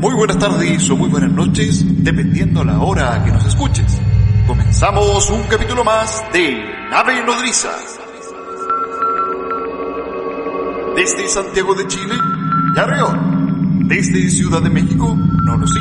Muy buenas tardes o muy buenas noches, dependiendo la hora que nos escuches. Comenzamos un capítulo más de Nave Nodriza. Desde Santiago de Chile, Yarrión. Desde Ciudad de México, Nolosí.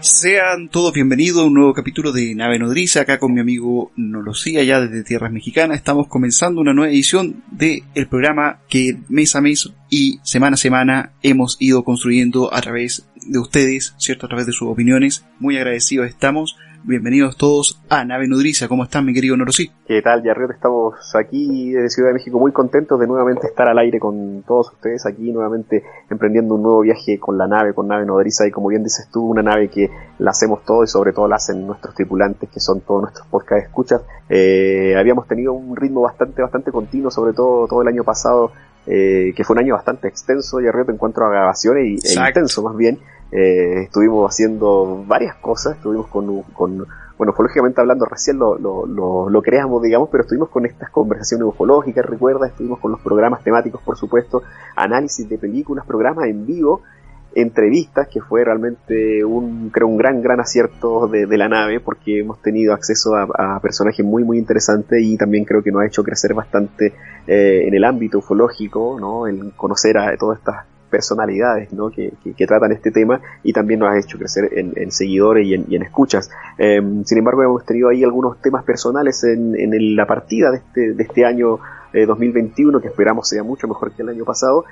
Sean todos bienvenidos a un nuevo capítulo de Nave Nodriza, acá con mi amigo Nolosí, allá desde Tierras Mexicanas. Estamos comenzando una nueva edición del programa que mes a mes y semana a semana hemos ido construyendo a través de ustedes, ¿cierto? A través de sus opiniones. Muy agradecidos estamos. Bienvenidos todos a Nave Nodriza. ¿Cómo están, mi querido Nolosí? ¿Qué tal, Yarriot? Estamos aquí desde Ciudad de México muy contentos de nuevamente estar al aire con todos ustedes aquí, nuevamente emprendiendo un nuevo viaje con Nave Nodriza, y como bien dices tú, una nave que la hacemos todos y sobre todo la hacen nuestros tripulantes, que son todos nuestros podcast escuchas. Habíamos tenido un ritmo bastante continuo, sobre todo el año pasado, que fue un año bastante extenso, Yarriot, en cuanto a grabaciones e intenso más bien. Estuvimos haciendo varias cosas, estuvimos con bueno, ufológicamente hablando, recién lo creamos, digamos, pero estuvimos con estas conversaciones ufológicas, recuerda, estuvimos con los programas temáticos, por supuesto, análisis de películas, programas en vivo, entrevistas, que fue realmente un gran acierto de la nave, porque hemos tenido acceso a personajes muy interesantes, y también creo que nos ha hecho crecer bastante en el ámbito ufológico, ¿no? El conocer a todas estas personalidades, ¿no? que tratan este tema, y también nos ha hecho crecer en seguidores y en escuchas. Sin embargo, hemos tenido ahí algunos temas personales en la partida de este año 2021, que esperamos sea mucho mejor que el año pasado,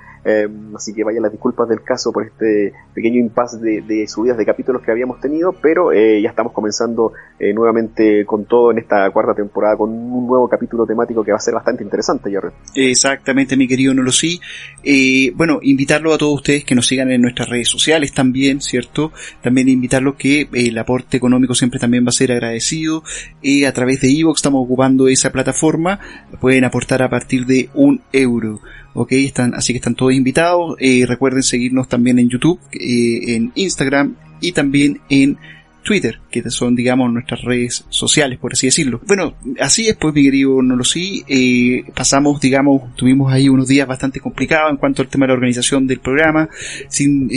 así que vayan las disculpas del caso por este pequeño impasse de subidas de capítulos que habíamos tenido, pero ya estamos comenzando nuevamente con todo en esta cuarta temporada, con un nuevo capítulo temático que va a ser bastante interesante, Jerry. Exactamente, mi querido Nolosí. Bueno, invitarlos a todos ustedes que nos sigan en nuestras redes sociales también, ¿cierto? También invitarlos que el aporte económico siempre también va a ser agradecido. A través de iVoox estamos ocupando esa plataforma, pueden aportar a partir de €1. Ok, así que están todos invitados. Recuerden seguirnos también en YouTube, en Instagram y también en Twitter, que son, digamos, nuestras redes sociales, por así decirlo. Bueno, así es, pues, mi querido Nolosí, tuvimos ahí unos días bastante complicados en cuanto al tema de la organización del programa. Sin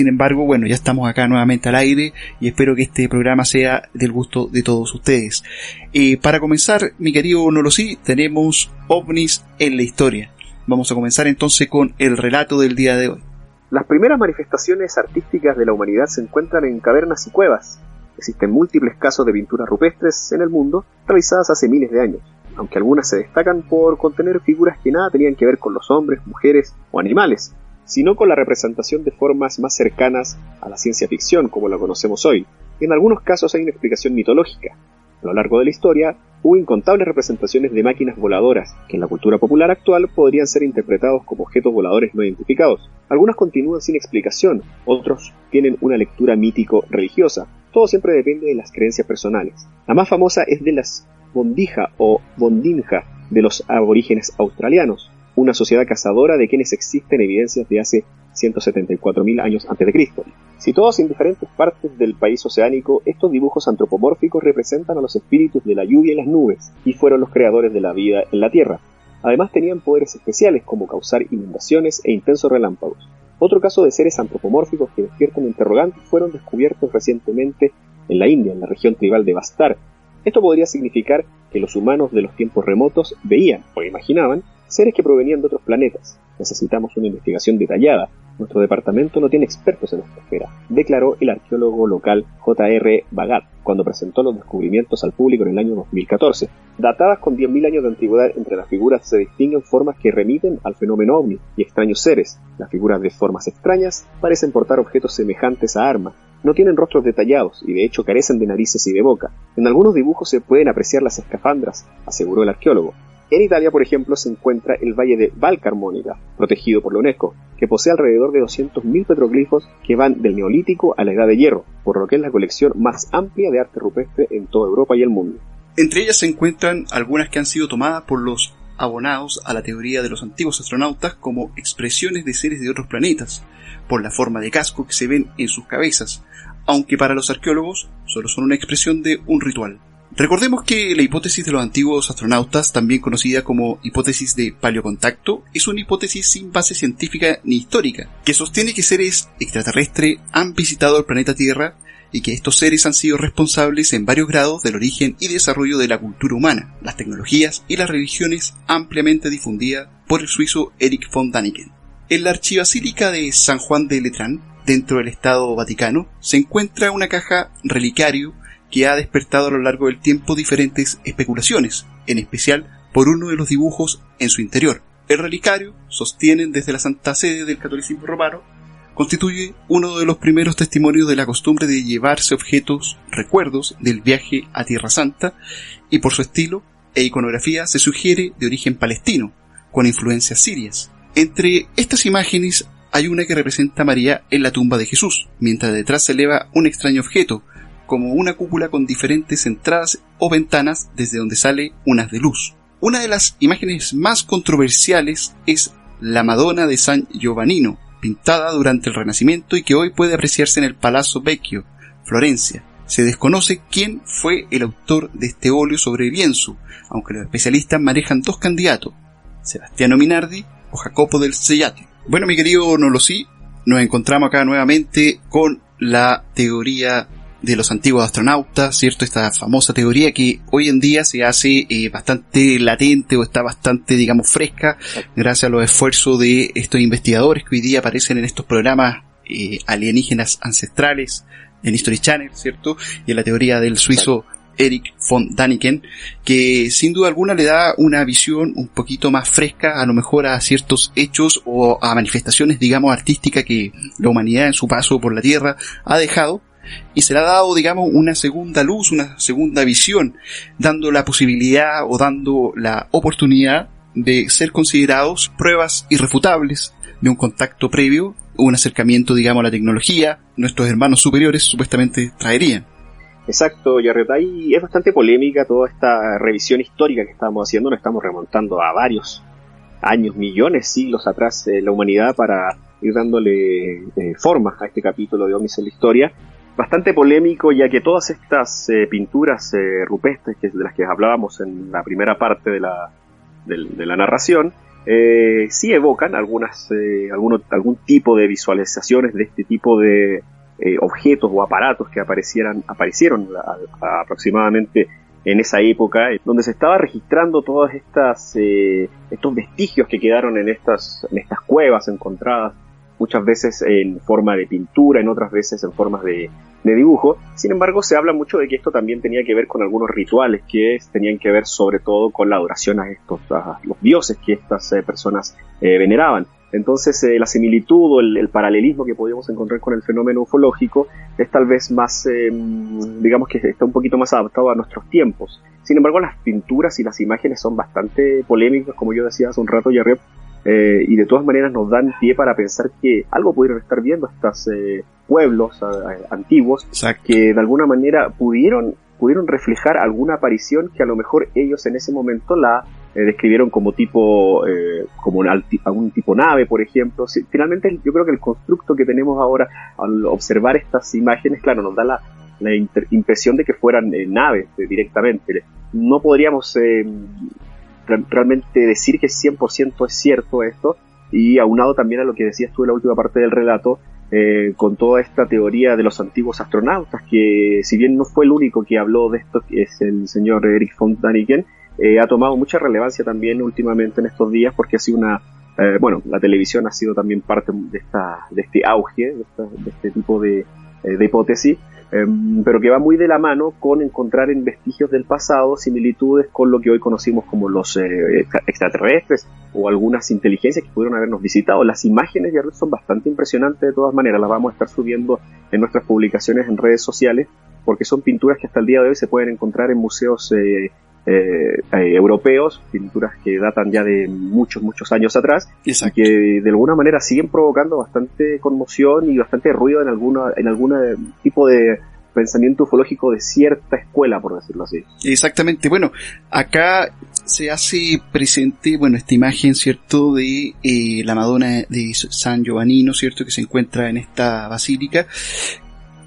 embargo, bueno, ya estamos acá nuevamente al aire, y espero que este programa sea del gusto de todos ustedes. Para comenzar, mi querido Nolosí, tenemos ovnis en la historia. Vamos a comenzar entonces con el relato del día de hoy. Las primeras manifestaciones artísticas de la humanidad se encuentran en cavernas y cuevas. Existen múltiples casos de pinturas rupestres en el mundo realizadas hace miles de años, aunque algunas se destacan por contener figuras que nada tenían que ver con los hombres, mujeres o animales, sino con la representación de formas más cercanas a la ciencia ficción como la conocemos hoy. En algunos casos hay una explicación mitológica. A lo largo de la historia hubo incontables representaciones de máquinas voladoras que en la cultura popular actual podrían ser interpretados como objetos voladores no identificados. Algunas continúan sin explicación, otros tienen una lectura mítico-religiosa. Todo siempre depende de las creencias personales. La más famosa es de las Bondija o Bondinja de los aborígenes australianos, una sociedad cazadora de quienes existen evidencias de hace 174.000 años antes de Cristo. Situados en diferentes partes del país oceánico, estos dibujos antropomórficos representan a los espíritus de la lluvia y las nubes, y fueron los creadores de la vida en la Tierra. Además tenían poderes especiales como causar inundaciones e intensos relámpagos. Otro caso de seres antropomórficos que despiertan interrogantes fueron descubiertos recientemente en la India, en la región tribal de Bastar. Esto podría significar que los humanos de los tiempos remotos veían o imaginaban seres que provenían de otros planetas. Necesitamos una investigación detallada. Nuestro departamento no tiene expertos en esta esfera, declaró el arqueólogo local J.R. Bhagat cuando presentó los descubrimientos al público en el año 2014. Datadas con 10.000 años de antigüedad, entre las figuras se distinguen formas que remiten al fenómeno ovni y extraños seres. Las figuras de formas extrañas parecen portar objetos semejantes a armas. No tienen rostros detallados y de hecho carecen de narices y de boca. En algunos dibujos se pueden apreciar las escafandras, aseguró el arqueólogo. En Italia, por ejemplo, se encuentra el valle de Valcarmónica, protegido por la UNESCO, que posee alrededor de 200.000 petroglifos que van del Neolítico a la Edad de Hierro, por lo que es la colección más amplia de arte rupestre en toda Europa y el mundo. Entre ellas se encuentran algunas que han sido tomadas por los abonados a la teoría de los antiguos astronautas como expresiones de seres de otros planetas, por la forma de casco que se ven en sus cabezas, aunque para los arqueólogos solo son una expresión de un ritual. Recordemos que la hipótesis de los antiguos astronautas, también conocida como hipótesis de paleocontacto, es una hipótesis sin base científica ni histórica, que sostiene que seres extraterrestres han visitado el planeta Tierra y que estos seres han sido responsables en varios grados del origen y desarrollo de la cultura humana, las tecnologías y las religiones ampliamente difundidas por el suizo Erich von Däniken. En la archibasílica de San Juan de Letrán, dentro del Estado Vaticano, se encuentra una caja relicario que ha despertado a lo largo del tiempo diferentes especulaciones, en especial por uno de los dibujos en su interior. El relicario, sostienen desde la Santa Sede del catolicismo romano, constituye uno de los primeros testimonios de la costumbre de llevarse objetos, recuerdos del viaje a Tierra Santa, y por su estilo e iconografía se sugiere de origen palestino, con influencias sirias. Entre estas imágenes hay una que representa a María en la tumba de Jesús, mientras detrás se eleva un extraño objeto, como una cúpula con diferentes entradas o ventanas desde donde sale un haz de luz. Una de las imágenes más controversiales es la Madonna de San Giovannino, pintada durante el Renacimiento y que hoy puede apreciarse en el Palazzo Vecchio, Florencia. Se desconoce quién fue el autor de este óleo sobre lienzo, aunque los especialistas manejan dos candidatos, Sebastiano Minardi o Jacopo del Sellati. Bueno, mi querido Nolosí, nos encontramos acá nuevamente con la teoría de los antiguos astronautas, ¿cierto? Esta famosa teoría que hoy en día se hace bastante latente o está bastante, digamos, fresca gracias a los esfuerzos de estos investigadores que hoy día aparecen en estos programas alienígenas ancestrales en History Channel, ¿cierto? Y en la teoría del suizo Erich von Däniken, que sin duda alguna le da una visión un poquito más fresca a lo mejor a ciertos hechos o a manifestaciones, digamos, artísticas que la humanidad en su paso por la Tierra ha dejado. Y se le ha dado, digamos, una segunda luz, una segunda visión, dando la posibilidad o dando la oportunidad de ser considerados pruebas irrefutables de un contacto previo, un acercamiento, digamos, a la tecnología, nuestros hermanos superiores supuestamente traerían. Exacto, Jarret, ahí es bastante polémica toda esta revisión histórica que estamos haciendo, nos estamos remontando a varios años, millones, siglos atrás la humanidad para ir dándole forma a este capítulo de OVNIs en la historia. Bastante polémico, ya que todas estas pinturas rupestres de las que hablábamos en la primera parte de la narración sí evocan algún tipo de visualizaciones de este tipo de objetos o aparatos que aparecieron aproximadamente en esa época, donde se estaba registrando todos estos vestigios que quedaron en estas cuevas encontradas, muchas veces en forma de pintura, en otras veces en formas de dibujo. Sin embargo, se habla mucho de que esto también tenía que ver con algunos rituales que tenían que ver sobre todo con la adoración a los dioses que estas personas veneraban. Entonces, la similitud o el paralelismo que podíamos encontrar con el fenómeno ufológico es tal vez más, digamos que está un poquito más adaptado a nuestros tiempos. Sin embargo, las pinturas y las imágenes son bastante polémicas, como yo decía hace un rato, Jarret, y de todas maneras nos dan pie para pensar que algo pudieron estar viendo estos pueblos antiguos. Exacto. Que de alguna manera pudieron reflejar alguna aparición que a lo mejor ellos en ese momento la describieron como un tipo nave, por ejemplo. Finalmente yo creo que el constructo que tenemos ahora al observar estas imágenes, claro, nos da la impresión de que fueran naves directamente. No podríamos realmente decir que 100% es cierto esto, y aunado también a lo que decías tú en la última parte del relato, con toda esta teoría de los antiguos astronautas, que si bien no fue el único que habló de esto, que es el señor Erich von Däniken, ha tomado mucha relevancia también últimamente en estos días, porque ha sido la televisión ha sido también parte de este auge, de este tipo de hipótesis, pero que va muy de la mano con encontrar en vestigios del pasado similitudes con lo que hoy conocimos como los extraterrestres o algunas inteligencias que pudieron habernos visitado. Las imágenes de son bastante impresionantes de todas maneras, las vamos a estar subiendo en nuestras publicaciones en redes sociales, porque son pinturas que hasta el día de hoy se pueden encontrar en museos europeos, pinturas que datan ya de muchos años atrás. Exacto. Y que de alguna manera siguen provocando bastante conmoción y bastante ruido en algún tipo de pensamiento ufológico de cierta escuela, por decirlo así. Exactamente. Bueno, acá se hace presente, esta imagen, ¿cierto?, de la Madonna de San Giovannino, ¿cierto?, que se encuentra en esta basílica.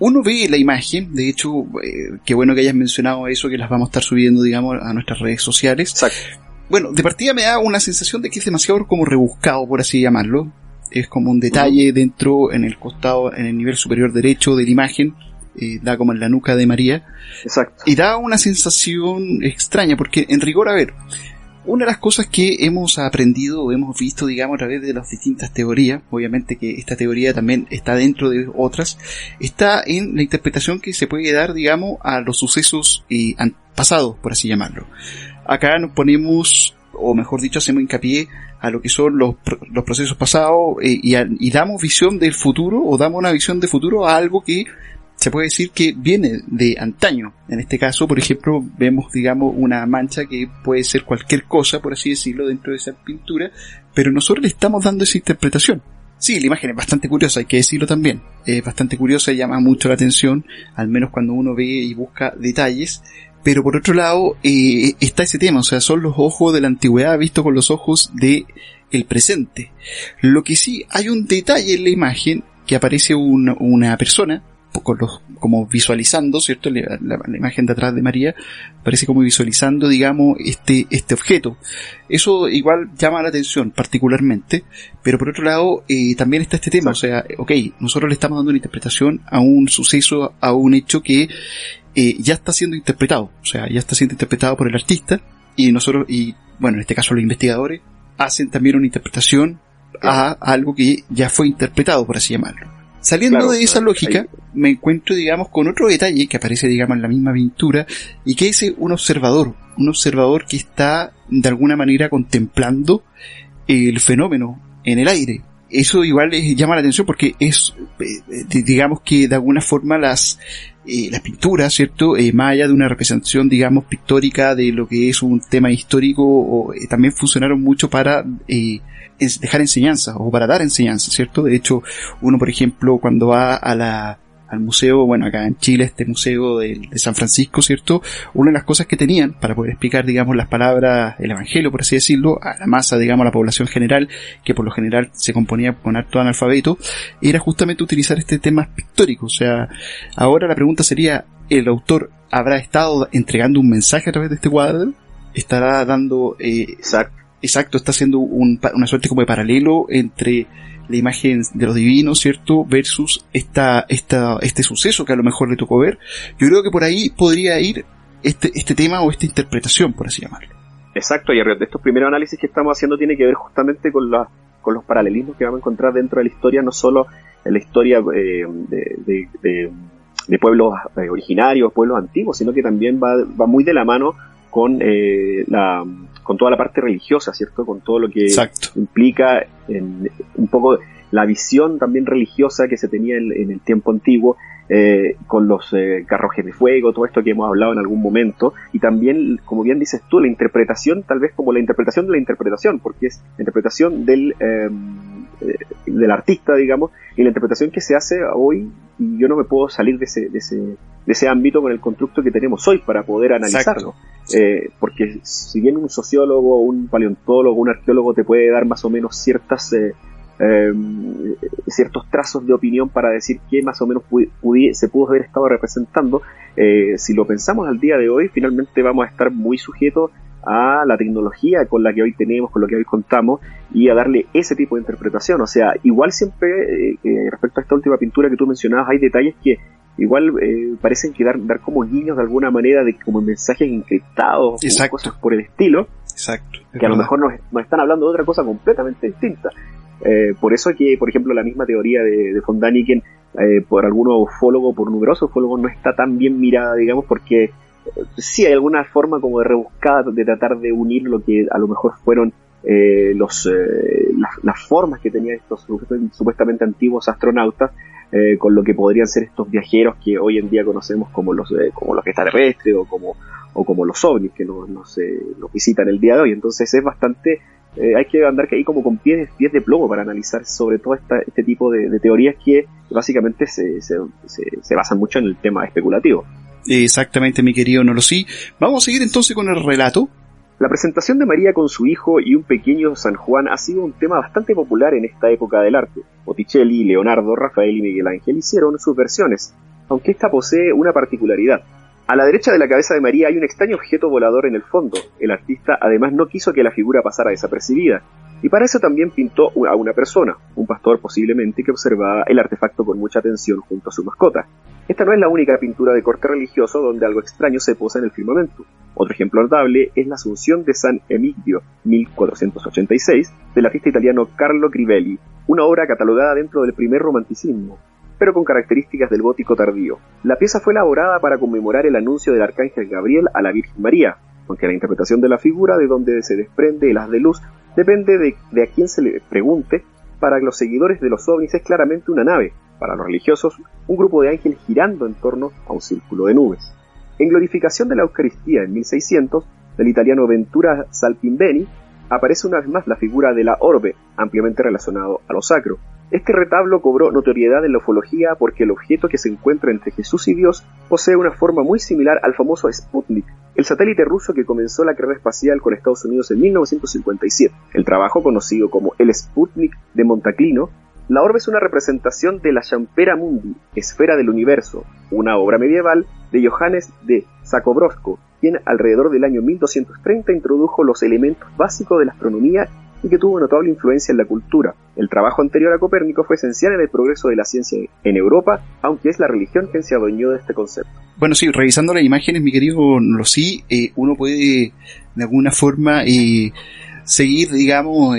uno ve la imagen, de hecho, qué bueno que hayas mencionado eso, que las vamos a estar subiendo, digamos, a nuestras redes sociales. Exacto. Bueno, de partida me da una sensación de que es demasiado como rebuscado, por así llamarlo. Es como un detalle dentro, en el costado, en el nivel superior derecho de la imagen, da como en la nuca de María. Exacto. Y da una sensación extraña, porque en rigor, a ver, una de las cosas que hemos aprendido o hemos visto, digamos, a través de las distintas teorías, obviamente que esta teoría también está dentro de otras, está en la interpretación que se puede dar, digamos, a los sucesos pasados, por así llamarlo. Acá nos ponemos, o mejor dicho, hacemos hincapié a lo que son los procesos pasados y damos visión del futuro, o damos una visión de futuro a algo que se puede decir que viene de antaño. En este caso, por ejemplo, vemos, digamos, una mancha que puede ser cualquier cosa, por así decirlo, dentro de esa pintura, pero nosotros le estamos dando esa interpretación. Sí, la imagen es bastante curiosa, hay que decirlo también. Es bastante curiosa y llama mucho la atención, al menos cuando uno ve y busca detalles. Pero por otro lado, está ese tema, o sea, son los ojos de la antigüedad vistos con los ojos de el presente. Lo que sí, hay un detalle en la imagen, que aparece una persona, como visualizando, ¿cierto? La imagen de atrás de María parece como visualizando, digamos, este objeto. Eso igual llama la atención particularmente, pero por otro lado también está este tema, o sea, nosotros le estamos dando una interpretación a un suceso, a un hecho que ya está siendo interpretado, o sea, ya está siendo interpretado por el artista, y nosotros, y bueno, en este caso los investigadores, hacen también una interpretación a algo que ya fue interpretado, por así llamarlo. Saliendo de esa lógica, me encuentro, digamos, con otro detalle que aparece, digamos, en la misma pintura, y que es un observador que está de alguna manera contemplando el fenómeno en el aire. Eso igual les llama la atención porque es, digamos que de alguna forma las pinturas, ¿cierto? Más allá de una representación, digamos, pictórica de lo que es un tema histórico, también funcionaron mucho para dejar enseñanzas o para dar enseñanzas, ¿cierto? De hecho, uno, por ejemplo, cuando va al museo, bueno, acá en Chile, este museo de San Francisco, ¿cierto? Una de las cosas que tenían para poder explicar, digamos, las palabras, el evangelio, por así decirlo, a la masa, digamos, a la población general, que por lo general se componía con harto analfabeto, era justamente utilizar este tema pictórico. O sea, ahora la pregunta sería, ¿el autor habrá estado entregando un mensaje a través de este cuadro? ¿Estará dando... Exacto, está haciendo una suerte como de paralelo entre la imagen de los divinos, ¿cierto? Versus este suceso que a lo mejor le tocó ver. Yo creo que por ahí podría ir este tema o esta interpretación, por así llamarlo. Exacto, y estos primeros análisis que estamos haciendo tiene que ver justamente con los paralelismos que vamos a encontrar dentro de la historia, no solo en la historia de pueblos originarios, pueblos antiguos, sino que también va muy de la mano con toda la parte religiosa, ¿cierto? Con todo lo que implica un poco la visión también religiosa que se tenía en el tiempo antiguo, con los carruajes de fuego, todo esto que hemos hablado en algún momento, y también, como bien dices tú, la interpretación, tal vez como la interpretación de la interpretación, porque es la interpretación del artista, digamos, y la interpretación que se hace hoy, y yo no me puedo salir de ese ámbito con el constructo que tenemos hoy para poder analizarlo. Porque si bien un sociólogo, un paleontólogo, un arqueólogo te puede dar más o menos ciertos trazos de opinión para decir qué más o menos se pudo haber estado representando, si lo pensamos al día de hoy, finalmente vamos a estar muy sujetos a la tecnología con la que hoy tenemos, con lo que hoy contamos, y a darle ese tipo de interpretación. O sea, igual siempre, respecto a esta última pintura que tú mencionabas, hay detalles que igual parecen que dar como guiños de alguna manera, de como mensajes encriptados o cosas por el estilo. Exacto. Que a lo mejor nos están hablando de otra cosa completamente distinta. Por eso que, por ejemplo, la misma teoría de von Däniken, por algunos ufólogos, por numerosos ufólogos, no está tan bien mirada, digamos, porque sí hay alguna forma como de rebuscada de tratar de unir lo que a lo mejor fueron las formas que tenían estos supuestamente antiguos astronautas, con lo que podrían ser estos viajeros que hoy en día conocemos como los extraterrestres o como los ovnis que nos visitan el día de hoy. Entonces es bastante, hay que andar ahí como con pies de plomo para analizar sobre todo este tipo de teorías que básicamente se basan mucho en el tema especulativo. Exactamente, mi querido Nolosí. Vamos a seguir entonces con el relato. La presentación de María con su hijo y un pequeño San Juan ha sido un tema bastante popular en esta época del arte. Botticelli, Leonardo, Rafael y Miguel Ángel hicieron sus versiones. aunque ésta posee una particularidad. A la derecha de la cabeza de María hay un extraño objeto volador en el fondo. El artista además no quiso que la figura pasara desapercibida, y para eso también pintó a una persona, un pastor posiblemente, que observaba el artefacto con mucha atención junto a su mascota. Esta no es la única pintura de corte religioso donde algo extraño se posa en el firmamento. Otro ejemplo notable es la Asunción de San Emidio, 1486, del artista italiano Carlo Crivelli, una obra catalogada dentro del primer romanticismo, pero con características del gótico tardío. La pieza fue elaborada para conmemorar el anuncio del arcángel Gabriel a la Virgen María, aunque la interpretación de la figura, de donde se desprende el haz de luz, depende de a quién se le pregunte. Para los seguidores de los ovnis es claramente una nave, para los religiosos, un grupo de ángeles girando en torno a un círculo de nubes. En glorificación de la Eucaristía en 1600, del italiano Ventura Salpimbeni, aparece una vez más la figura de la orbe, ampliamente relacionado a lo sacro. Este retablo cobró notoriedad en la ufología porque el objeto que se encuentra entre Jesús y Dios posee una forma muy similar al famoso Sputnik, el satélite ruso que comenzó la carrera espacial con Estados Unidos en 1957. El trabajo, conocido como el Sputnik de Montaclino, la orbe es una representación de la Champera Mundi, esfera del universo, una obra medieval de Johannes de Sacobrosko, quien alrededor del año 1230 introdujo los elementos básicos de la astronomía y que tuvo notable influencia en la cultura. El trabajo anterior a Copérnico fue esencial en el progreso de la ciencia en Europa, aunque es la religión quien se adueñó de este concepto. Bueno, sí, revisando las imágenes, mi querido Nolosí, uno puede de alguna forma seguir, digamos,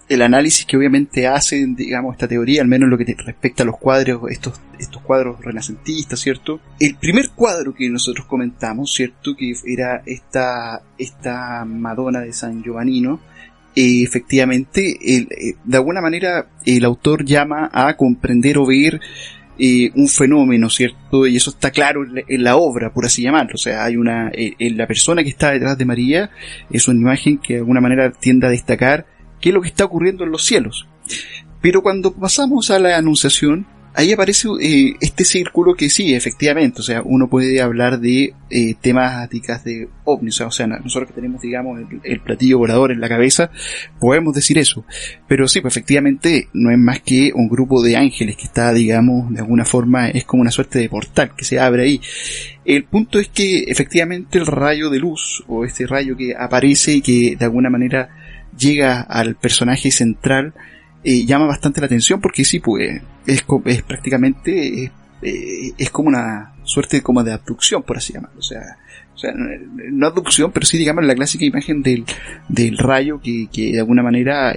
el análisis que obviamente hace, digamos, esta teoría, al menos en lo que respecta a los cuadros, estos cuadros renacentistas, ¿cierto? El primer cuadro que nosotros comentamos, ¿cierto? Que era esta Madonna de San Giovannino, efectivamente, de alguna manera el autor llama a comprender o ver un fenómeno, ¿cierto? Y eso está claro en la obra, por así llamarlo. O sea, hay la persona que está detrás de María es una imagen que de alguna manera tiende a destacar qué es lo que está ocurriendo en los cielos. Pero cuando pasamos a la Anunciación, ahí aparece este círculo que sí, efectivamente, o sea, uno puede hablar de temáticas de ovnis, o sea, nosotros que tenemos, digamos, el platillo volador en la cabeza, podemos decir eso. Pero sí, pues efectivamente no es más que un grupo de ángeles que está, digamos, de alguna forma, es como una suerte de portal que se abre ahí. El punto es que efectivamente el rayo de luz, o este rayo que aparece y que de alguna manera llega al personaje central, llama bastante la atención porque sí, pues es prácticamente es como una suerte como de abducción, por así llamarlo. O sea, no abducción, pero sí, digamos, la clásica imagen del rayo que de alguna manera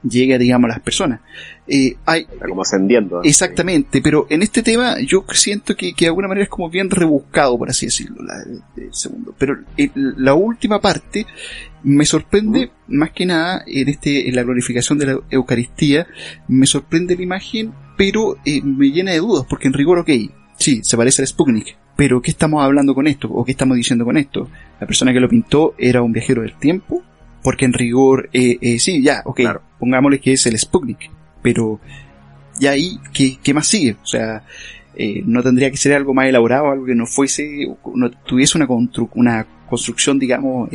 llega, digamos, a las personas. Está como ascendiendo, ¿no? Exactamente, pero en este tema yo siento que de alguna manera es como bien rebuscado, por así decirlo, el segundo. Pero la última parte me sorprende, más que nada, en la glorificación de la Eucaristía, me sorprende la imagen, pero me llena de dudas, porque en rigor, ok, sí, se parece al Sputnik, pero ¿qué estamos hablando con esto? ¿O qué estamos diciendo con esto? La persona que lo pintó era un viajero del tiempo, porque en rigor, sí, ya, ok, claro, pongámosle que es el Sputnik, pero ya ahí, ¿qué más sigue? O sea, no tendría que ser algo más elaborado, algo que no tuviese una construcción, digamos,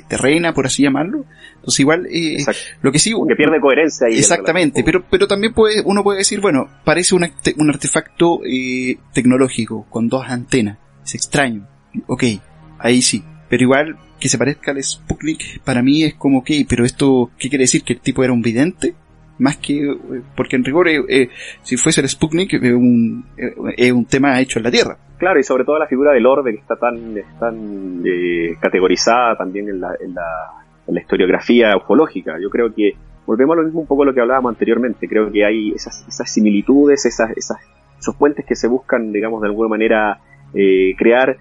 terrena, por así llamarlo. Entonces igual, lo que sí, que pierde coherencia ahí. Exactamente, pero también uno puede decir, bueno, parece un artefacto tecnológico con dos antenas, es extraño, ok, ahí sí, pero igual que se parezca al Sputnik, para mí es como que, pero esto, ¿qué quiere decir? ¿Que el tipo era un vidente? Más que, porque en rigor, si fuese el Sputnik, es un tema hecho en la Tierra. Claro, y sobre todo la figura del orbe, que está tan categorizada también en la historiografía ufológica. Yo creo que volvemos a lo mismo un poco a lo que hablábamos anteriormente. Creo que hay esas similitudes, esos puentes que se buscan, digamos, de alguna manera crear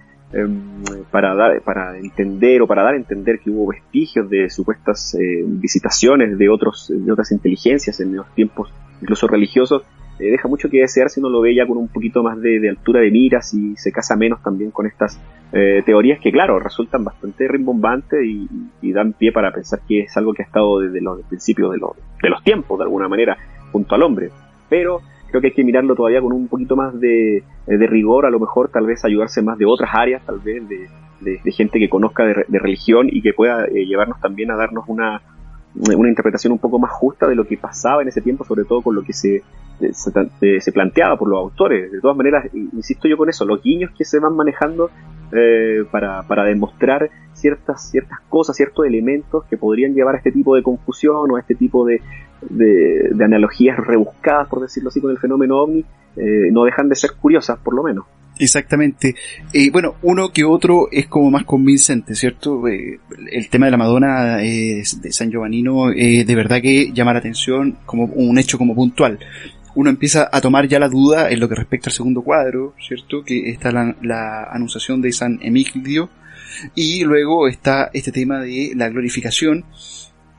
para entender o para dar a entender que hubo vestigios de supuestas visitaciones de otras inteligencias en los tiempos incluso religiosos. Deja mucho que desear si uno lo ve ya con un poquito más de altura de miras y se casa menos también con estas teorías que, claro, resultan bastante rimbombantes y dan pie para pensar que es algo que ha estado desde los principios de los tiempos, de alguna manera, junto al hombre. Pero creo que hay que mirarlo todavía con un poquito más de rigor, a lo mejor tal vez ayudarse más de otras áreas, tal vez de gente que conozca de religión y que pueda llevarnos también a darnos una interpretación un poco más justa de lo que pasaba en ese tiempo, sobre todo con lo que se planteaba por los autores. De todas maneras, insisto yo con eso, los guiños que se van manejando para demostrar ciertas cosas, ciertos elementos que podrían llevar a este tipo de confusión o a este tipo de analogías rebuscadas, por decirlo así, con el fenómeno OVNI, no dejan de ser curiosas, por lo menos. Exactamente. Bueno, uno que otro es como más convincente, ¿cierto? El tema de la Madonna de San Giovannino de verdad que llama la atención como un hecho como puntual. Uno empieza a tomar ya la duda en lo que respecta al segundo cuadro, ¿cierto? Que está la anunciación de San Emidio, y luego está este tema de la glorificación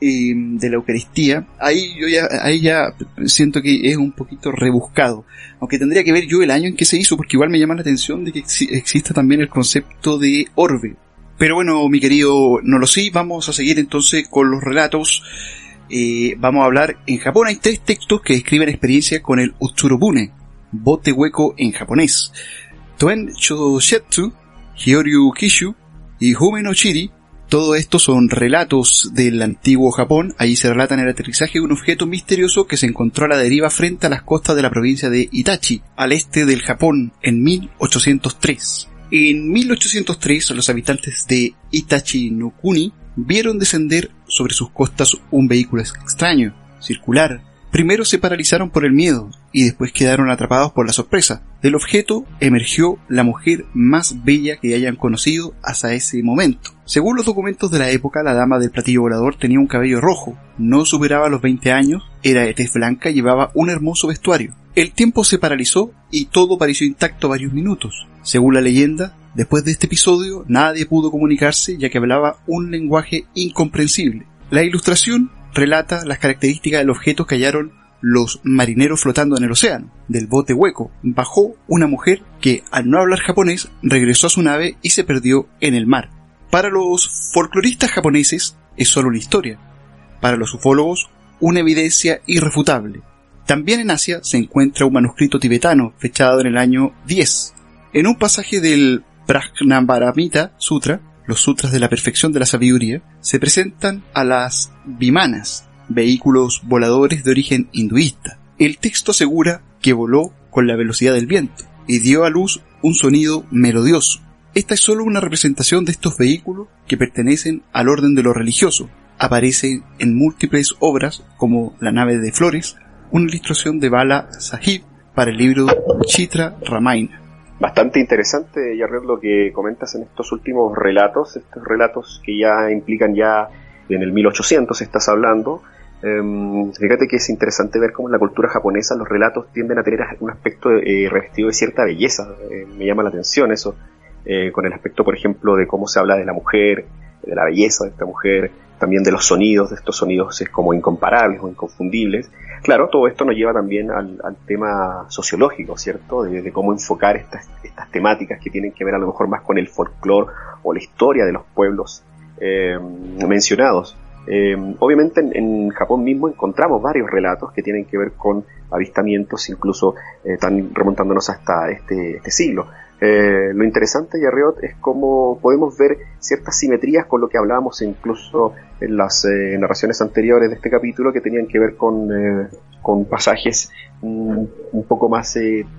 de la Eucaristía. Ahí ya siento que es un poquito rebuscado, aunque tendría que ver yo el año en que se hizo, porque igual me llama la atención de que exista también el concepto de orbe. Pero bueno, mi querido Nolosí, vamos a seguir entonces con los relatos. Vamos a hablar. En Japón hay 3 textos que describen experiencia con el Utsurobune, bote hueco en japonés: Toen Shoshetsu, Hyoryu Kishu y Hume no Chiri. Todo esto son relatos del antiguo Japón. Ahí se relatan el aterrizaje de un objeto misterioso que se encontró a la deriva frente a las costas de la provincia de Itachi, al este del Japón, en 1803. En 1803, los habitantes de Itachi no Kuni vieron descender sobre sus costas un vehículo extraño, circular. Primero se paralizaron por el miedo y después quedaron atrapados por la sorpresa. Del objeto emergió la mujer más bella que hayan conocido hasta ese momento. Según los documentos de la época, la dama del platillo volador tenía un cabello rojo, no superaba los 20 años, era de tez blanca y llevaba un hermoso vestuario. El tiempo se paralizó y todo pareció intacto varios minutos. Según la leyenda, después de este episodio nadie pudo comunicarse, ya que hablaba un lenguaje incomprensible. La ilustración relata las características del objeto que hallaron los marineros flotando en el océano. Del bote hueco bajó una mujer que, al no hablar japonés, regresó a su nave y se perdió en el mar. Para los folcloristas japoneses es solo una historia. Para los ufólogos, una evidencia irrefutable. También en Asia se encuentra un manuscrito tibetano fechado en el año 10. En un pasaje del Prajnaparamita Sutra, los sutras de la perfección de la sabiduría, se presentan a las vimanas, vehículos voladores de origen hinduista. El texto asegura que voló con la velocidad del viento y dio a luz un sonido melodioso. Esta es solo una representación de estos vehículos que pertenecen al orden de lo religioso. Aparece en múltiples obras como La nave de flores, una ilustración de Bala Sahib para el libro Chitra Ramayana. Bastante interesante, Yarred, lo que comentas en estos últimos relatos, estos relatos que ya implican ya en el 1800 estás hablando. Fíjate que es interesante ver cómo en la cultura japonesa los relatos tienden a tener un aspecto revestido de cierta belleza. Me llama la atención eso, con el aspecto, por ejemplo, de cómo se habla de la mujer, de la belleza de esta mujer, también de los sonidos, de estos sonidos como incomparables o inconfundibles. Claro, todo esto nos lleva también al tema sociológico, ¿cierto? De cómo enfocar estas temáticas que tienen que ver a lo mejor más con el folclore o la historia de los pueblos mencionados. Obviamente en Japón mismo encontramos varios relatos que tienen que ver con avistamientos, incluso están remontándonos hasta este siglo. Lo interesante, Yarriot, es cómo podemos ver ciertas simetrías con lo que hablábamos incluso en las narraciones anteriores de este capítulo, que tenían que ver con pasajes un poco más,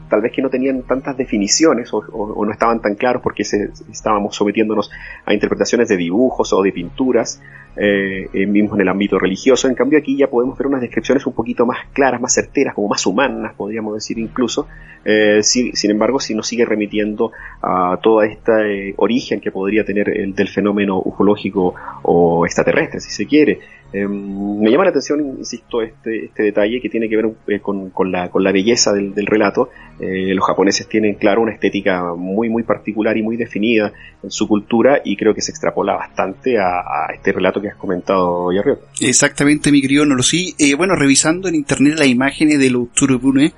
tal vez que no tenían tantas definiciones o no estaban tan claros porque estábamos sometiéndonos a interpretaciones de dibujos o de pinturas, mismo en el ámbito religioso. En cambio aquí ya podemos ver unas descripciones un poquito más claras, más certeras, como más humanas, podríamos decir incluso. Sin embargo, si nos sigue remitiendo a todo este origen que podría tener el del fenómeno ufológico o extraterrestre, si se quiere. Me llama la atención, insisto, este detalle que tiene que ver con la belleza del relato. Los japoneses tienen, claro, una estética muy muy particular y muy definida en su cultura, y creo que se extrapola bastante a este relato que has comentado, Yarriot. Exactamente, mi querido Nolosí. Bueno, revisando en internet las imágenes de los Utsurobune,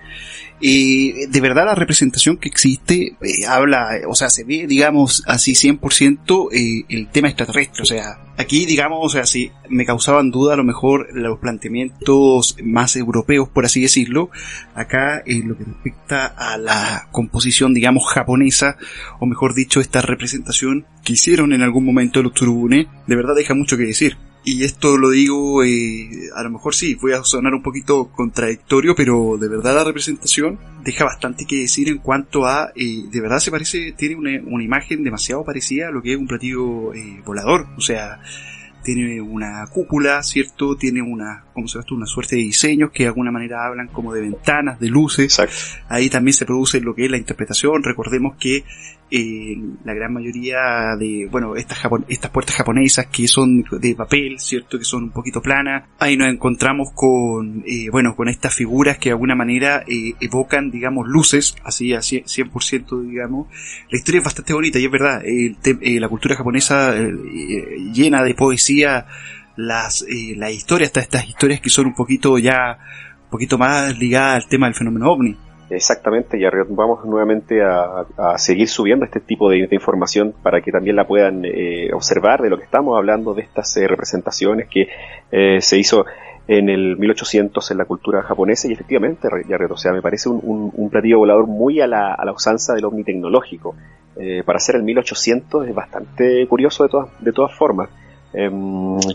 de verdad la representación que existe habla, o sea, se ve, digamos, así 100% el tema extraterrestre. O sea, aquí, digamos, o sea, si me causaban duda a lo mejor los planteamientos más europeos, por así decirlo, acá en lo que respecta a la composición, digamos, japonesa, o mejor dicho, esta representación que hicieron en algún momento los Utsurobune, de verdad deja mucho que decir. Y esto lo digo, a lo mejor sí, voy a sonar un poquito contradictorio, pero de verdad la representación deja bastante que decir en cuanto a, de verdad se parece, tiene una imagen demasiado parecida a lo que es un platillo volador, o sea, tiene una cúpula, ¿cierto? Tiene ¿cómo se llama esto? Una suerte de diseños que de alguna manera hablan como de ventanas, de luces. Exacto. Ahí también se produce lo que es la interpretación. Recordemos que la gran mayoría de, bueno, estas puertas japonesas que son de papel, ¿cierto? Que son un poquito planas. Ahí nos encontramos con estas figuras que de alguna manera evocan, digamos, luces, así a 100%, digamos. La historia es bastante bonita y es verdad, la cultura japonesa llena de poesía, las historias, hasta estas historias que son un poquito más ligadas al tema del fenómeno ovni. Exactamente, y vamos nuevamente a seguir subiendo este tipo de información para que también la puedan observar de lo que estamos hablando, de estas representaciones que se hizo en el 1800 en la cultura japonesa. Y efectivamente, Jared, o sea, me parece un platillo volador muy a la usanza del ovni tecnológico. Para ser el 1800 es bastante curioso de todas formas.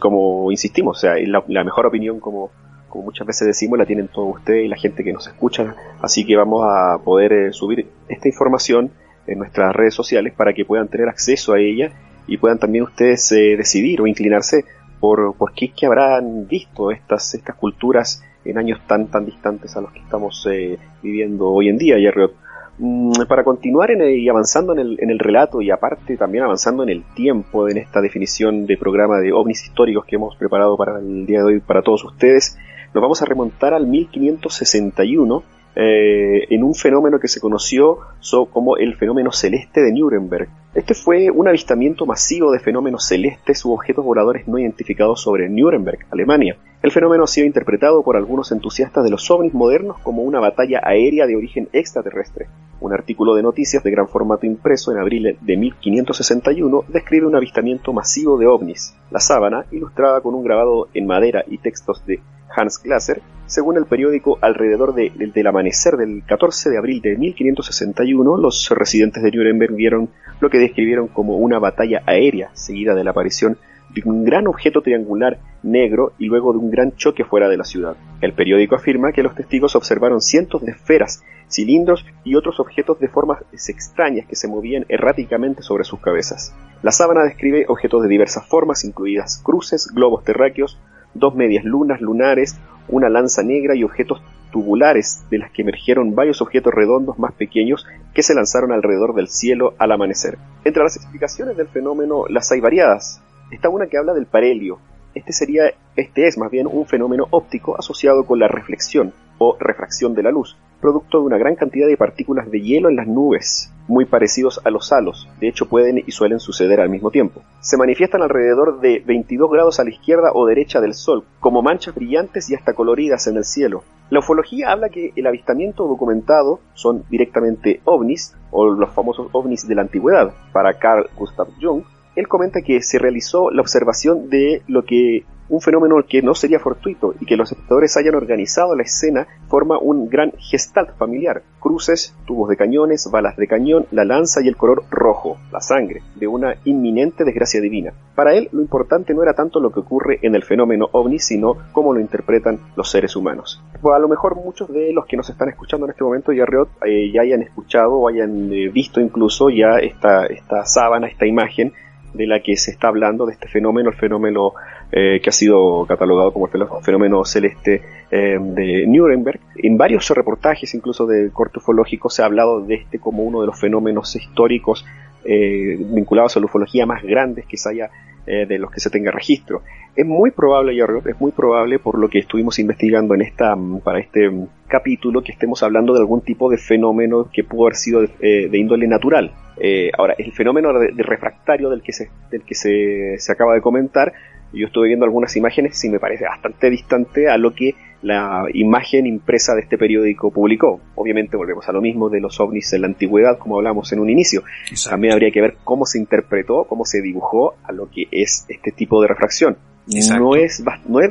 Como insistimos, o sea, la mejor opinión, como muchas veces decimos, la tienen todos ustedes y la gente que nos escucha, así que vamos a poder subir esta información en nuestras redes sociales para que puedan tener acceso a ella y puedan también ustedes decidir o inclinarse por qué es que habrán visto estas culturas en años tan distantes a los que estamos viviendo hoy en día, Jerry. Para continuar y avanzando en el relato, y aparte también avanzando en el tiempo, en esta definición de programa de ovnis históricos que hemos preparado para el día de hoy para todos ustedes, nos vamos a remontar al 1561 en un fenómeno que se conoció como el fenómeno celeste de Nuremberg. Este fue un avistamiento masivo de fenómenos celestes u objetos voladores no identificados sobre Nuremberg, Alemania. El fenómeno ha sido interpretado por algunos entusiastas de los ovnis modernos como una batalla aérea de origen extraterrestre. Un artículo de noticias de gran formato impreso en abril de 1561 describe un avistamiento masivo de ovnis. La sábana, ilustrada con un grabado en madera y textos de Hans Glasser, según el periódico, alrededor del amanecer del 14 de abril de 1561, los residentes de Nuremberg vieron lo que describieron como una batalla aérea, seguida de la aparición de un gran objeto triangular negro y luego de un gran choque fuera de la ciudad. El periódico afirma que los testigos observaron cientos de esferas, cilindros y otros objetos de formas extrañas que se movían erráticamente sobre sus cabezas. La sábana describe objetos de diversas formas, incluidas cruces, globos terráqueos, 2 medias lunas lunares, una lanza negra y objetos tubulares, de las que emergieron varios objetos redondos más pequeños que se lanzaron alrededor del cielo al amanecer. Entre las explicaciones del fenómeno las hay variadas. Está una que habla del parhelio. Este es más bien un fenómeno óptico asociado con la reflexión o refracción de la luz, producto de una gran cantidad de partículas de hielo en las nubes, muy parecidos a los halos. De hecho, pueden y suelen suceder al mismo tiempo. Se manifiestan alrededor de 22 grados a la izquierda o derecha del Sol, como manchas brillantes y hasta coloridas en el cielo. La ufología habla que el avistamiento documentado son directamente ovnis, o los famosos ovnis de la antigüedad. Para Carl Gustav Jung, él comenta que se realizó la observación de un fenómeno que no sería fortuito, y que los espectadores hayan organizado la escena forma un gran gestalt familiar: cruces, tubos de cañones, balas de cañón, la lanza y el color rojo, la sangre, de una inminente desgracia divina. Para él, lo importante no era tanto lo que ocurre en el fenómeno ovni, sino cómo lo interpretan los seres humanos. Pues a lo mejor muchos de los que nos están escuchando en este momento, ya hayan escuchado o hayan visto incluso ya esta sábana, esta imagen de la que se está hablando, de este fenómeno, el fenómeno que ha sido catalogado como el fenómeno celeste de Nuremberg. En varios reportajes, incluso de corte ufológico, se ha hablado de este como uno de los fenómenos históricos vinculados a la ufología más grandes que se haya, de los que se tenga registro. Es muy probable, por lo que estuvimos investigando para este capítulo, que estemos hablando de algún tipo de fenómeno que pudo haber sido de índole natural. Ahora, el fenómeno de refractario del que se acaba de comentar, yo estuve viendo algunas imágenes y me parece bastante distante a lo que la imagen impresa de este periódico publicó. Obviamente volvemos a lo mismo de los ovnis en la antigüedad, como hablamos en un inicio. Exacto. También habría que ver cómo se interpretó, cómo se dibujó a lo que es este tipo de refracción. No es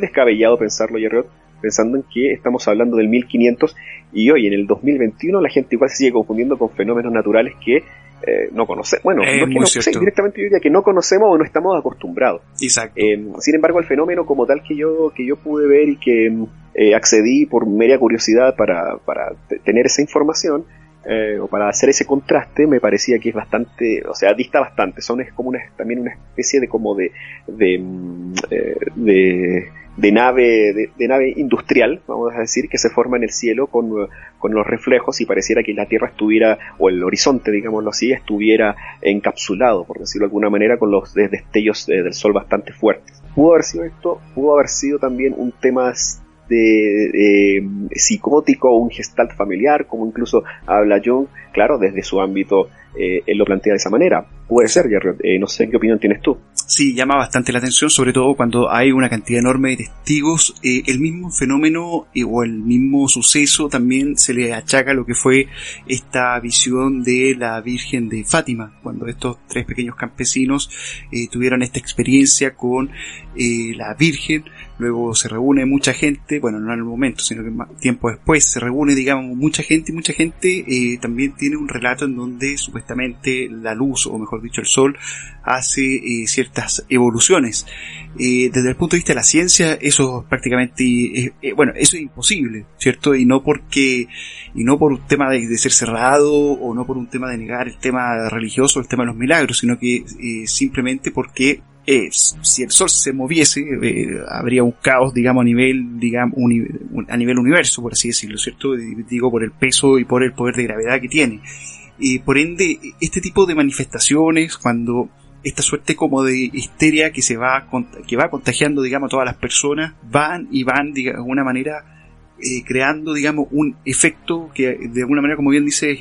descabellado pensarlo, Jerry, pensando en que estamos hablando del 1500 y hoy en el 2021 la gente igual se sigue confundiendo con fenómenos naturales que no conocemos. Bueno, no es que muy no, cierto. sí, directamente yo diría que no conocemos o no estamos acostumbrados. Exacto. Sin embargo, el fenómeno como tal que yo pude ver y que accedí por mera curiosidad para tener esa información, o para hacer ese contraste, me parecía que es bastante, o sea, dista bastante. Es como también una especie de como de nave industrial, vamos a decir, que se forma en el cielo con los reflejos, y pareciera que la Tierra estuviera, o el horizonte, digámoslo así, estuviera encapsulado, por decirlo de alguna manera, con los destellos del sol bastante fuertes. Pudo haber sido esto, pudo haber sido también un tema de psicótico, un gestalt familiar, como incluso habla Jung, claro, desde su ámbito, él lo plantea de esa manera. Puede ser, Jerry, no sé qué opinión tienes tú. Sí, llama bastante la atención, sobre todo cuando hay una cantidad enorme de testigos. El mismo fenómeno o el mismo suceso también se le achaca lo que fue esta visión de la Virgen de Fátima, cuando estos 3 pequeños campesinos tuvieron esta experiencia con la Virgen. Luego se reúne mucha gente, bueno, no en el momento, sino que tiempo después se reúne, digamos, mucha gente, también tiene un relato en donde supuestamente la luz, o mejor dicho el sol, hace ciertas evoluciones. Desde el punto de vista de la ciencia, eso prácticamente, eso es imposible, ¿cierto? Y no por un tema de ser cerrado, o no por un tema de negar el tema religioso, el tema de los milagros, sino que simplemente porque si el sol se moviese, habría un caos, digamos, a nivel universo, por así decirlo, ¿cierto? Digo, por el peso y por el poder de gravedad que tiene. Por ende, este tipo de manifestaciones, cuando esta suerte como de histeria que va contagiando, digamos, a todas las personas, van, de alguna manera, creando, digamos, un efecto que, de alguna manera, como bien dice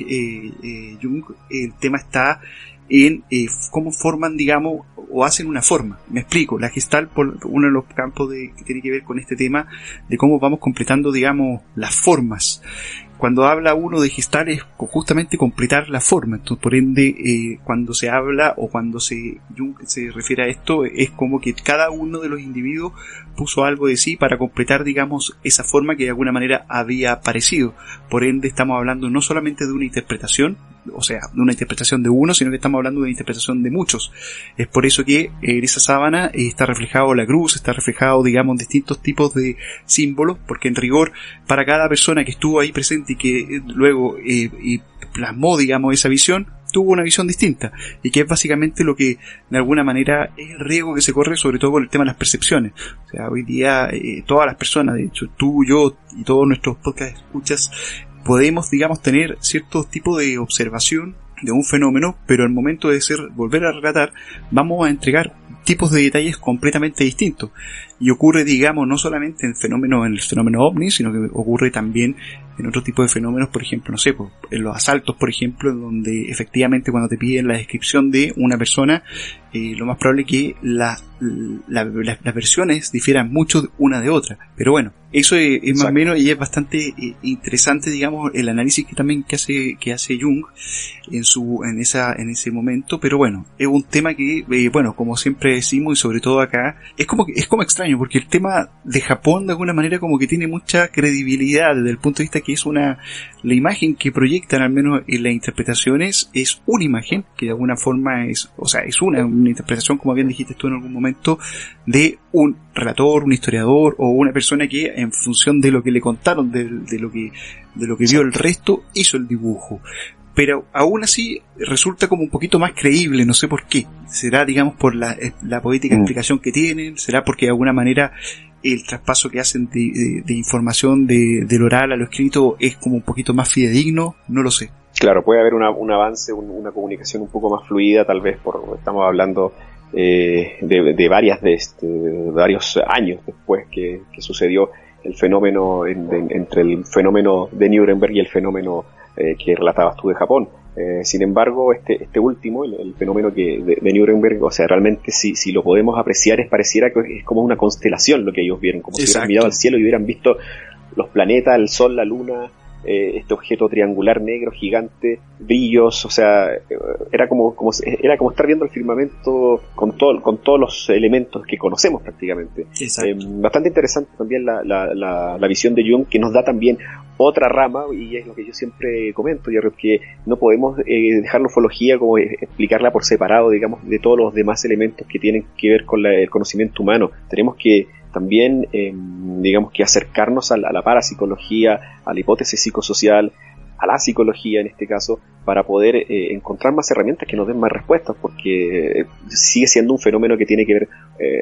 Jung, el tema está en cómo forman, digamos, o hacen una forma. Me explico, la Gestalt, por uno de los campos que tiene que ver con este tema de cómo vamos completando, digamos, las formas. Cuando habla uno de Gestalt es justamente completar la forma. Entonces, por ende, cuando se habla o cuando Jung se refiere a esto, es como que cada uno de los individuos puso algo de sí para completar, digamos, esa forma que de alguna manera había aparecido. Por ende, estamos hablando no solamente de una interpretación, o sea, de una interpretación de uno, sino que estamos hablando de una interpretación de muchos. Es por eso que en esa sábana está reflejado la cruz, está reflejado, digamos, distintos tipos de símbolos, porque en rigor, para cada persona que estuvo ahí presente y que luego plasmó, digamos, esa visión, tuvo una visión distinta, y que es básicamente lo que de alguna manera es el riesgo que se corre, sobre todo con el tema de las percepciones. O sea, hoy día todas las personas, de hecho tú, yo y todos nuestros podcast escuchas, podemos, digamos, tener cierto tipo de observación de un fenómeno, pero al momento de volver a relatar, vamos a entregar tipos de detalles completamente distintos. Y ocurre, digamos, no solamente en el fenómeno ovni, sino que ocurre también en otro tipo de fenómenos, por ejemplo, no sé, en los asaltos, por ejemplo, donde efectivamente cuando te piden la descripción de una persona, lo más probable es que las versiones difieran mucho una de otra. Pero bueno, eso es más o menos, y es bastante interesante, digamos, el análisis que hace Jung en ese momento. Pero bueno, es un tema que, bueno, como siempre decimos, y sobre todo acá, es como extraño, porque el tema de Japón de alguna manera como que tiene mucha credibilidad desde el punto de vista que es la imagen que proyectan, al menos en las interpretaciones, es una imagen que de alguna forma es una interpretación, como bien dijiste tú en algún momento, de un relator, un historiador o una persona que en función de lo que le contaron, de lo que vio el resto, hizo el dibujo. Pero aún así resulta como un poquito más creíble, no sé por qué. ¿Será, digamos, por la poética explicación que tienen? ¿Será porque de alguna manera el traspaso que hacen de información del oral a lo escrito es como un poquito más fidedigno? No lo sé. Claro, puede haber un avance, una comunicación un poco más fluida, tal vez, estamos hablando de varios años después que sucedió el fenómeno entre el fenómeno de Nuremberg y el fenómeno que relatabas tú de Japón. Sin embargo, este último, el fenómeno de Nuremberg, o sea, realmente si lo podemos apreciar, pareciera que es como una constelación lo que ellos vieron, como si hubieran mirado al cielo y hubieran visto los planetas, el sol, la luna, este objeto triangular negro gigante, brillos, o sea, era como estar viendo el firmamento con todos los elementos que conocemos prácticamente. Bastante interesante también la visión de Jung, que nos da también otra rama, y es lo que yo siempre comento, ya que no podemos dejar la ufología como explicarla por separado, digamos, de todos los demás elementos que tienen que ver con el conocimiento humano. Tenemos que también, digamos, que acercarnos a la parapsicología, a la hipótesis psicosocial, a la psicología en este caso, para poder encontrar más herramientas que nos den más respuestas, porque sigue siendo un fenómeno que tiene que ver,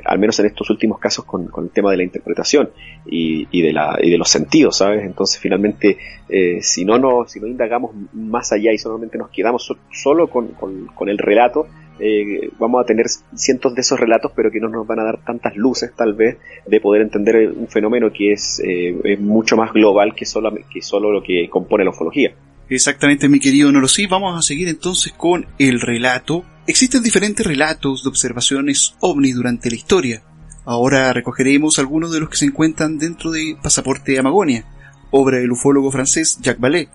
al menos en estos últimos casos, con el tema de la interpretación y de los sentidos, ¿sabes? Entonces, finalmente, si no indagamos más allá y solamente nos quedamos solo con el relato, vamos a tener cientos de esos relatos, pero que no nos van a dar tantas luces, tal vez, de poder entender un fenómeno que es mucho más global que solo lo que compone la ufología. Exactamente, mi querido Nolosí. Vamos a seguir entonces con el relato. Existen diferentes relatos de observaciones ovni durante la historia. Ahora recogeremos algunos de los que se encuentran dentro de Pasaporte Amagonia, obra del ufólogo francés Jacques Vallée,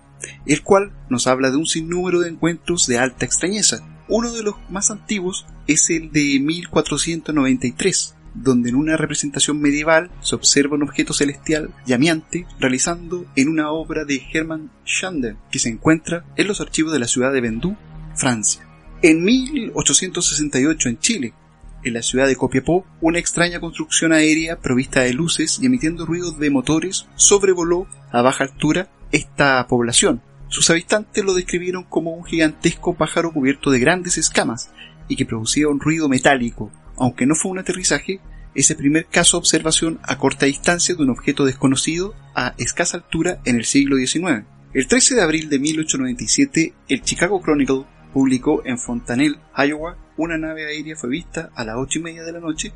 el cual nos habla de un sinnúmero de encuentros de alta extrañeza. Uno de los más antiguos es el de 1493, donde en una representación medieval se observa un objeto celestial llameante realizando en una obra de Hermann Schander, que se encuentra en los archivos de la ciudad de Vendoux, Francia. En 1868 en Chile, en la ciudad de Copiapó, una extraña construcción aérea provista de luces y emitiendo ruidos de motores sobrevoló a baja altura esta población. Sus habitantes lo describieron como un gigantesco pájaro cubierto de grandes escamas y que producía un ruido metálico. Aunque no fue un aterrizaje, es el primer caso de observación a corta distancia de un objeto desconocido a escasa altura en el siglo XIX. El 13 de abril de 1897, el Chicago Chronicle publicó en Fontanelle, Iowa, una nave aérea fue vista a las 8:30 de la noche,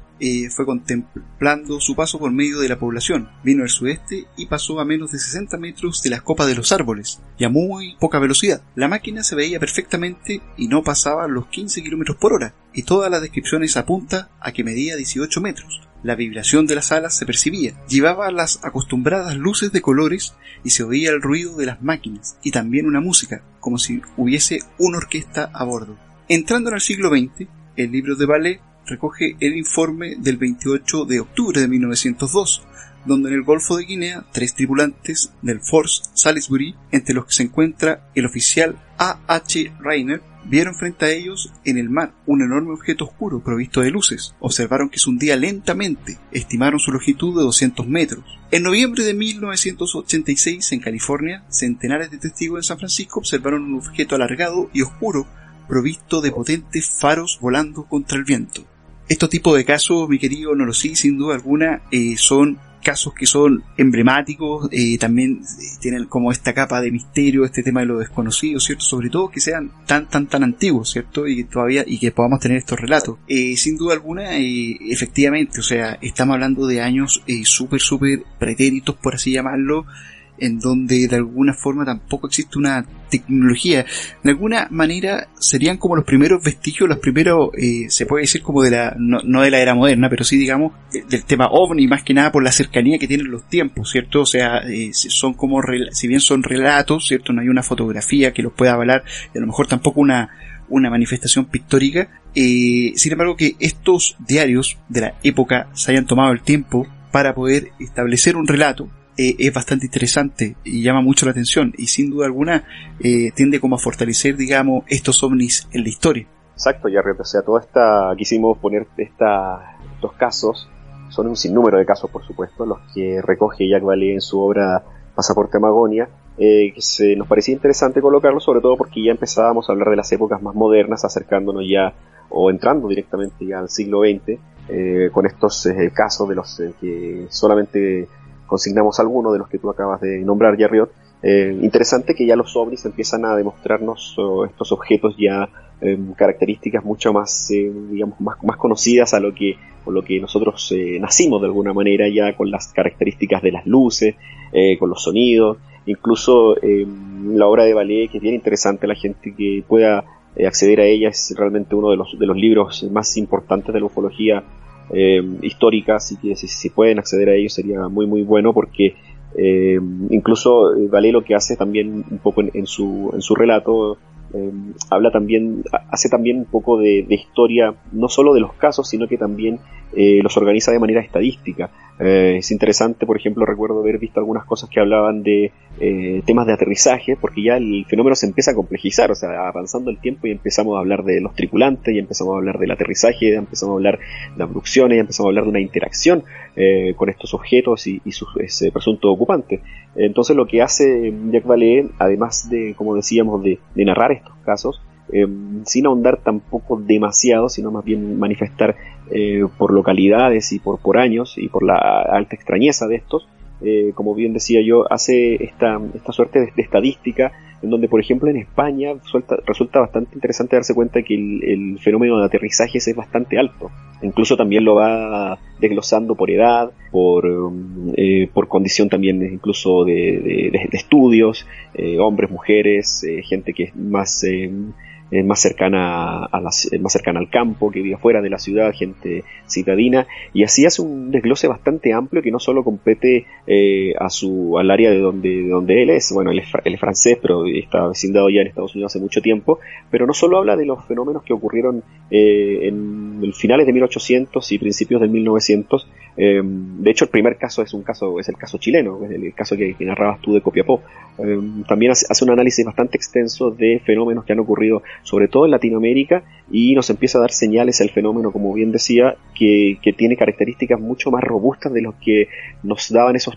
fue contemplando su paso por medio de la población. Vino al sudeste y pasó a menos de 60 metros de las copas de los árboles y a muy poca velocidad. La máquina se veía perfectamente y no pasaba los 15 km por hora, y todas las descripciones apuntan a que medía 18 metros. La vibración de las alas se percibía, llevaba las acostumbradas luces de colores y se oía el ruido de las máquinas y también una música, como si hubiese una orquesta a bordo. Entrando en el siglo XX, el libro de Vallée recoge el informe del 28 de octubre de 1902, donde en el Golfo de Guinea 3 tripulantes del Force Salisbury, entre los que se encuentra el oficial A.H. Rainer, vieron frente a ellos en el mar un enorme objeto oscuro provisto de luces. Observaron que se hundía lentamente, estimaron su longitud de 200 metros. En noviembre de 1986, en California, centenares de testigos en San Francisco observaron un objeto alargado y oscuro provisto de potentes faros volando contra el viento. Estos tipos de casos, mi querido Nolosí, sin duda alguna, son casos que son emblemáticos, también tienen como esta capa de misterio, este tema de lo desconocido, ¿cierto? Sobre todo que sean tan antiguos, ¿cierto? Y que podamos tener estos relatos. Sin duda alguna, efectivamente, o sea, estamos hablando de años súper pretéritos, por así llamarlo, en donde de alguna forma tampoco existe una tecnología. De alguna manera serían como los primeros vestigios, los primeros, se puede decir como de no de la era moderna, pero sí digamos del tema ovni, más que nada por la cercanía que tienen los tiempos, ¿cierto? O sea, son como, si bien son relatos, ¿cierto? No hay una fotografía que los pueda avalar, y a lo mejor tampoco una manifestación pictórica, sin embargo que estos diarios de la época se hayan tomado el tiempo para poder establecer un relato, es bastante interesante y llama mucho la atención, y sin duda alguna tiende como a fortalecer, digamos, estos ovnis en la historia. Exacto, Jarrett, o sea, quisimos poner estos casos, son un sinnúmero de casos, por supuesto, los que recoge Jacques Vallée en su obra Pasaporte Amagonia, que nos parecía interesante colocarlo, sobre todo porque ya empezábamos a hablar de las épocas más modernas, acercándonos ya, o entrando directamente ya al siglo XX, con estos casos de los que solamente consignamos algunos de los que tú acabas de nombrar, Jarriot. Interesante que ya los ovnis empiezan a demostrarnos estos objetos ya características mucho más, digamos, más conocidas con lo que nosotros nacimos de alguna manera, ya con las características de las luces, con los sonidos, incluso la obra de Vallée, que es bien interesante, la gente que pueda acceder a ella, es realmente uno de los libros más importantes de la ufología histórica, así que si pueden acceder a ello sería muy bueno, porque Incluso Vallée lo que hace también un poco en su relato, hace también un poco de historia, no solo de los casos, sino que también los organiza de manera estadística. Es interesante, por ejemplo, recuerdo haber visto algunas cosas que hablaban de temas de aterrizaje, porque ya el fenómeno se empieza a complejizar, o sea, avanzando el tiempo y empezamos a hablar de los tripulantes, y empezamos a hablar del aterrizaje, ya empezamos a hablar de abducciones, ya empezamos a hablar de una interacción con estos objetos y sus presuntos ocupantes. Entonces lo que hace Jacques Vallée, además de, como decíamos, de narrar estos casos, sin ahondar tampoco demasiado, sino más bien manifestar por localidades y por años y por la alta extrañeza de estos, como bien decía yo, hace esta suerte de estadística, en donde, por ejemplo, en España resulta bastante interesante darse cuenta que el fenómeno de aterrizajes es bastante alto. Incluso también lo va desglosando por edad, por condición también incluso de estudios, hombres, mujeres, gente que es más cercana al campo, que vive fuera de la ciudad, gente citadina, y así hace un desglose bastante amplio que no solo compete al área de donde él es. Bueno, él es francés, pero está vecindado ya en Estados Unidos hace mucho tiempo, pero no solo habla de los fenómenos que ocurrieron en finales de 1800 y principios de 1900. De hecho, el primer caso es el caso chileno, es el caso que narrabas tú de Copiapó. También hace un análisis bastante extenso de fenómenos que han ocurrido sobre todo en Latinoamérica, y nos empieza a dar señales el fenómeno, como bien decía, que tiene características mucho más robustas de los que nos daban esos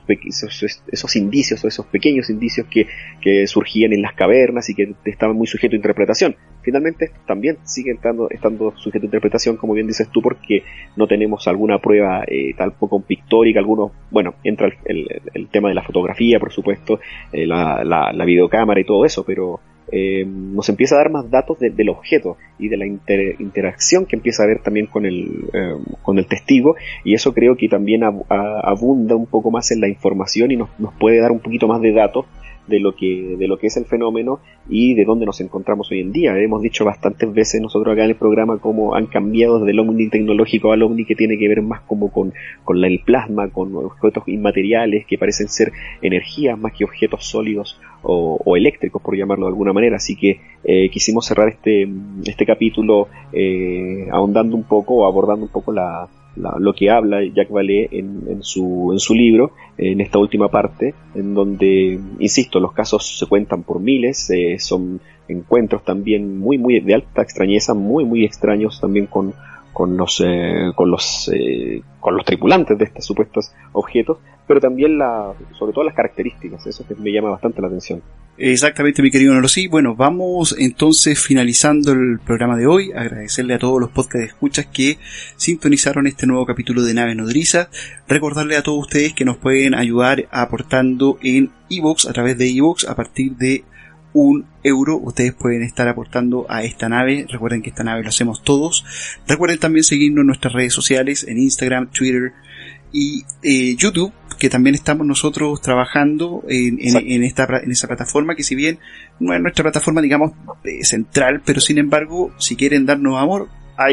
indicios, o esos pequeños indicios que surgían en las cavernas y que estaban muy sujetos a interpretación. Finalmente estos también siguen estando sujetos a interpretación, como bien dices tú, porque no tenemos alguna prueba tampoco pictórica. Entra el tema de la fotografía, por supuesto, la videocámara y todo eso, pero nos empieza a dar más datos del objeto y de la interacción que empieza a haber también con el testigo, y eso creo que también abunda un poco más en la información y nos puede dar un poquito más de datos de lo que es el fenómeno y de dónde nos encontramos hoy en día. Hemos dicho bastantes veces nosotros acá en el programa cómo han cambiado desde el ovni tecnológico al ovni que tiene que ver más como con el plasma, con objetos inmateriales que parecen ser energías más que objetos sólidos o eléctricos, por llamarlo de alguna manera. Así que quisimos cerrar este capítulo ahondando un poco o abordando un poco lo que habla Jacques Vallée en su libro, en esta última parte, en donde, insisto, los casos se cuentan por miles, son encuentros también muy muy de alta extrañeza, muy muy extraños también con los tripulantes de estos supuestos objetos, pero también sobre todo las características. Eso que me llama bastante la atención. Exactamente, mi querido Nolosí. Bueno, vamos entonces finalizando el programa de hoy. Agradecerle a todos los podcast escuchas que sintonizaron este nuevo capítulo de Naves Nodrizas. Recordarle a todos ustedes que nos pueden ayudar aportando en iVoox, a través de iVoox, a partir de €1. Ustedes pueden estar aportando a esta nave. Recuerden que esta nave lo hacemos todos. Recuerden también seguirnos en nuestras redes sociales, en Instagram, Twitter y YouTube, que también estamos nosotros trabajando en esa plataforma, que si bien no es nuestra plataforma, digamos, central, pero sin embargo, si quieren darnos amor,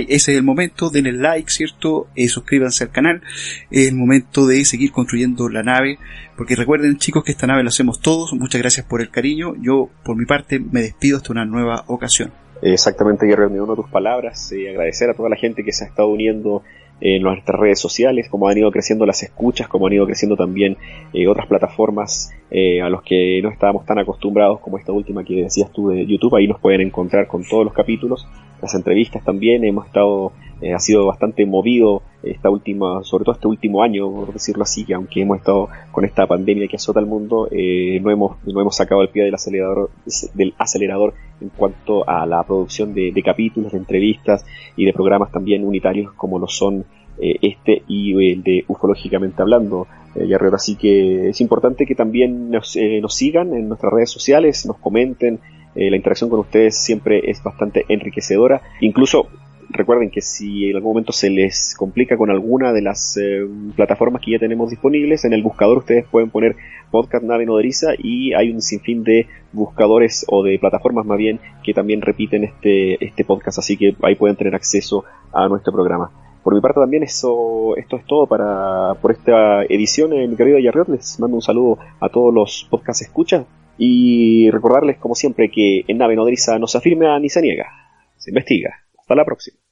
ese es el momento. Denle like, ¿cierto? Suscríbanse al canal. Es el momento de seguir construyendo la nave, porque recuerden, chicos, que esta nave lo hacemos todos. Muchas gracias por el cariño. Yo, por mi parte, me despido hasta una nueva ocasión. Exactamente, Guerrero, me uno a tus palabras. Agradecer a toda la gente que se ha estado uniendo en nuestras redes sociales, como han ido creciendo las escuchas, como han ido creciendo también otras plataformas a los que no estábamos tan acostumbrados, como esta última que decías tú de YouTube. Ahí nos pueden encontrar con todos los capítulos, las entrevistas también. Ha sido bastante movido sobre todo este último año, por decirlo así, que aunque hemos estado con esta pandemia que azota al mundo, no hemos sacado el pie del acelerador en cuanto a la producción de capítulos, de entrevistas y de programas también unitarios, como lo son y el de Ufológicamente Hablando, Guerrero. Así que es importante que también nos sigan en nuestras redes sociales, nos comenten. La interacción con ustedes siempre es bastante enriquecedora. Incluso recuerden que si en algún momento se les complica con alguna de las plataformas que ya tenemos disponibles, en el buscador ustedes pueden poner Podcast Nave Nodriza y hay un sinfín de buscadores o de plataformas más bien que también repiten este podcast, así que ahí pueden tener acceso a nuestro programa. Por mi parte también esto es todo por esta edición, mi querido Yarriot. Les mando un saludo a todos los podcast escuchas y recordarles como siempre que en Nave Nodriza no se afirma ni se niega, se investiga. Hasta la próxima.